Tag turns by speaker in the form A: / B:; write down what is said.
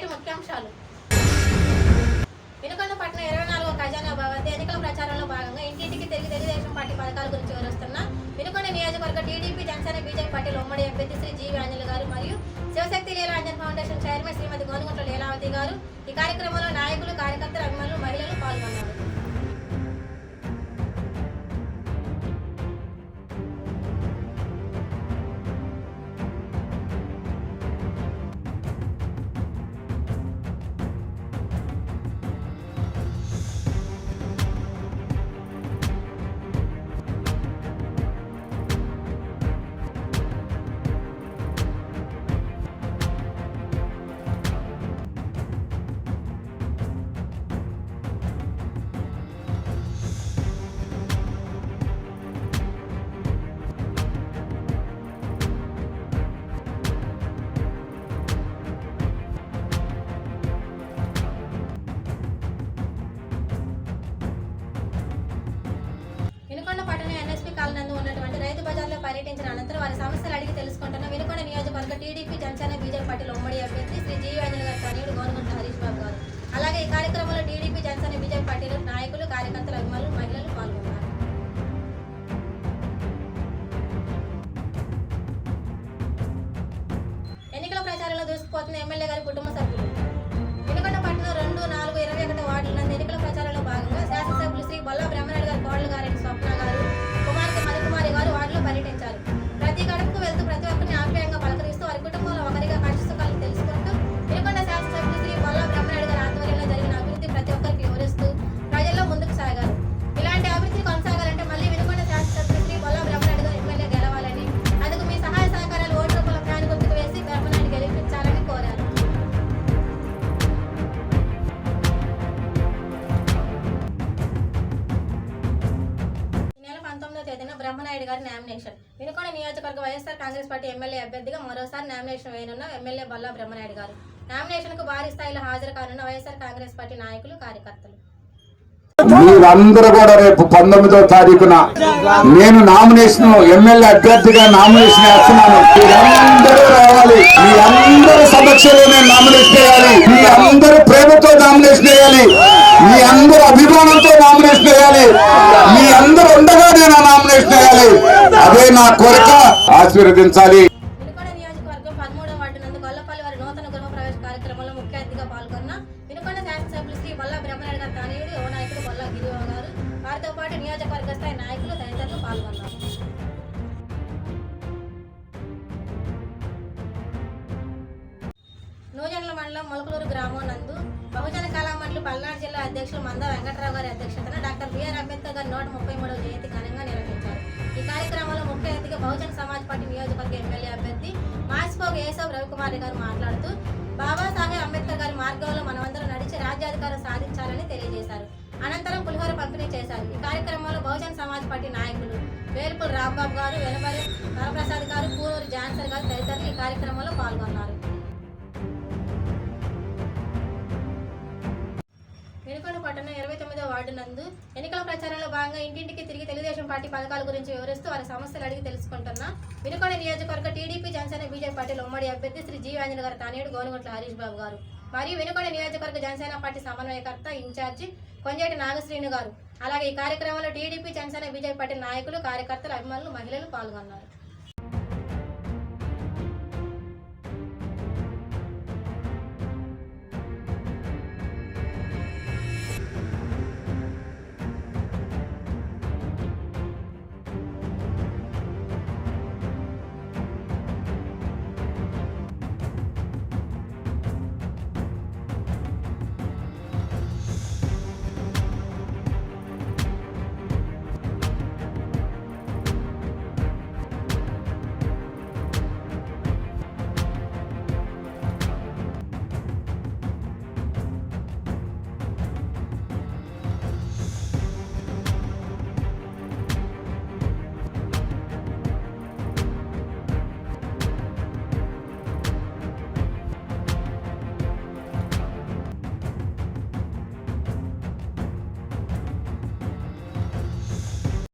A: నేటి ముఖ్యాంశాలు. వినుకొండపట్నం 24వ ఖజానాబా వద్ద ఎన్నికల ప్రచారంలో భాగంగా ఇంటింటికి తిరిగి తెలుగుదేశం పార్టీ పథకాల గురించి వివరిస్తున్న వినుకొండ నియోజకవర్గ టీడీపీ జనసేన బీజేపీ పార్టీల ఉమ్మడి అభ్యర్థి శ్రీ జీవి ఆంజనేయులు గారు మరియు శివశక్తి లీలాంజన్ ఫౌండేషన్ చైర్మన్ శ్రీమతి గోనుగుంట్ల లీలావతి గారు ఈ కార్యక్రమంలో నాయకులు, కార్యకర్తలు, అభిమానులు, మహిళలు పాల్గొన్నారు. వినుకొండపట్నం ఎన్ఎస్పీ కాలనీ నందు ఉన్నటువంటి రైతు బజార్లో పర్యటించిన అనంతరం వారి సమస్యలు అడిగి తెలుసుకుంటున్న వినుకొండ నియోజకవర్గ టీడీపీ జనసేన బీజేపీ పార్టీల ఉమ్మడి అభ్యర్థి శ్రీ జీవి ఆంజనేయులు గారి తనయుడు గోనుగుంట్ల హరీష్ బాబు గారు. అలాగే ఈ కార్యక్రమంలో టీడీపీ జనసేన బీజేపీ పార్టీల నాయకులు, కార్యకర్తలు, అభిమానులు, మహిళలు పాల్గొన్నారు. ఎన్నికల ప్రచారంలో దూసుకుపోతున్న ఎమ్మెల్యే గారి కుటుంబ సభ్యులు. వినుకొండపట్నం 2, 4, 21 వార్డుల నందు ఎన్నికల ప్రచారంలో భాగంగా శాసనసభ్యులు శ్రీ బొల్ల బ్రహ్మనాయుడు గారి కోడలు గారైన స్వప్న గారు, కుమార్తె మధుకుమారి గారు వార్డులో పర్యటించారు. ప్రతి గడపకు వెళ్తూ ప్రతి ఒక్కరిని ఆప్యాయంగా పలకరిస్తూ వారి కుటుంబంలో ఒకరిగా కష్టసుఖాలు తెలుసుకుంటూ వినుకొండ శాసనసభ్యులు శ్రీ బొల్ల బ్రహ్మనాయుడు గారి ఆధ్వర్యంలో జరిగిన అభివృద్ధి ప్రతి ఒక్కరికి వివరిస్తూ ప్రజల్లో ముందుకు సాగారు. ఇలాంటి అభివృద్ధి కొనసాగాలంటే మళ్ళీ వినుకొండ శాసనసభ్యులు శ్రీ బొల్ల బ్రహ్మనాయుడు గారు ఎమ్మెల్యే గెలవాలని, అందుకు మీ సహాయ సహకారాలు ఓటు రూపంలో ఫ్యాన్ గుర్తుకు వేసి బ్రహ్మనాయుడు గెలిపించాలని కోరారు. బ్రహ్మనాయుడు గారి నామినేషన్. వినుకొండ నియోజకవర్గ వైఎస్ఆర్ కాంగ్రెస్ పార్టీ ఎమ్మెల్యే అభ్యర్థిగా మరోసారి నామినేషన్ వేయనున్న ఎమ్మెల్యే బొల్ల బ్రహ్మనాయుడు గారు. నామినేషన్ కు భారీ స్థాయిలో హాజరు కానున్న వైఎస్ఆర్ కాంగ్రెస్ పార్టీ నాయకులు, కార్యకర్తలు.
B: మీరందరూ కూడా రేపు 19వ తారీఖున నేను నామినేషన్ ఎమ్మెల్యే అభ్యర్థిగా నామినేషన్ వేస్తున్నాను. మీరందరూ రావాలి. మీ అందరి సమక్షంలో నేను నామినేషన్ వేయాలి. మీ అందరూ ప్రేమతో నామినేషన్ వేయాలి. మీ అందరూ అభిమానంతో నామినేషన్ వేయాలి. మీ అందరూ ఉండగా నేను నామినేషన్ వేయాలి. అదే నా కోరిక. ఆశీర్వదించాలి.
A: వినుకొండ నియోజకవర్గం 13వ వార్డు నందు గొల్లపల్లి వారి నూతన గృహ ప్రవేశ కార్యక్రమంలో ముఖ్య అతిథిగా పాల్గొన్న వినుకొండ శాసనసభ్యులు శ్రీ బొల్ల బ్రహ్మనాయుడు గారి తనయుడు, యువ నాయకుడు బొల్ల గిరిబాబు గారు, వారితో పాటు నియోజకవర్గ స్థాయి నాయకులు, తదితరులు పాల్గొన్నారు. నూజెండ్ల మండలం మొలకలూరు గ్రామం నందు బహుజన కళామండలి పల్నాడు జిల్లా అధ్యక్షులు మంద వెంకట్రావు గారి అధ్యక్షతన డాక్టర్ బిఆర్ అంబేద్కర్ గారి 133వ జయంతి ఘనంగా నిర్వహించారు. ఈ కార్యక్రమంలో ముఖ్య అతిథిగా బహుజన సమాజ్ పార్టీ నియోజకవర్గ ఎమ్మెల్యే అభ్యర్థి మాస్పోగ్ ఏసవ్ రవికుమార్ గారు మాట్లాడుతూ బాబాసాహెబ్ అంబేద్కర్ గారి మార్గంలో మనమందరం నడిచి రాజ్యాధికారం సాధించాలని తెలియజేశారు. అనంతరం పులిహోర పంపిణీ చేశారు. ఈ కార్యక్రమంలో బహుజన సమాజ్ పార్టీ నాయకులు వేలుపుల రాంబాబు గారు, వెనబరి వరప్రసాద్ గారు, పూనూరు జాన్సర్ గారు తదితరులు ఈ కార్యక్రమంలో పాల్గొన్నారు. వినుకొండపట్నం 29వ వార్డు నందు ఎన్నికల ప్రచారంలో భాగంగా ఇంటింటికి తిరిగి తెలుగుదేశం పార్టీ పథకాల గురించి వివరిస్తూ వారి సమస్యలు అడిగి తెలుసుకుంటున్న వినుకొండ నియోజకవర్గ టీడీపీ జనసేన బీజేపీ పార్టీల ఉమ్మడి అభ్యర్థి శ్రీ జీవి ఆంజనేయులు గారి తనయుడు గోనుగుంట్ల హరీష్ బాబు గారు మరియు వినుకొండ నియోజకవర్గ జనసేన పార్టీ సమన్వయకర్త, ఇన్ఛార్జి కొంజేటి నాగశ్రీను గారు. అలాగే ఈ కార్యక్రమంలో టీడీపీ జనసేన బీజేపీ పార్టీ నాయకులు, కార్యకర్తలు, అభిమానులు, మహిళలు పాల్గొన్నారు.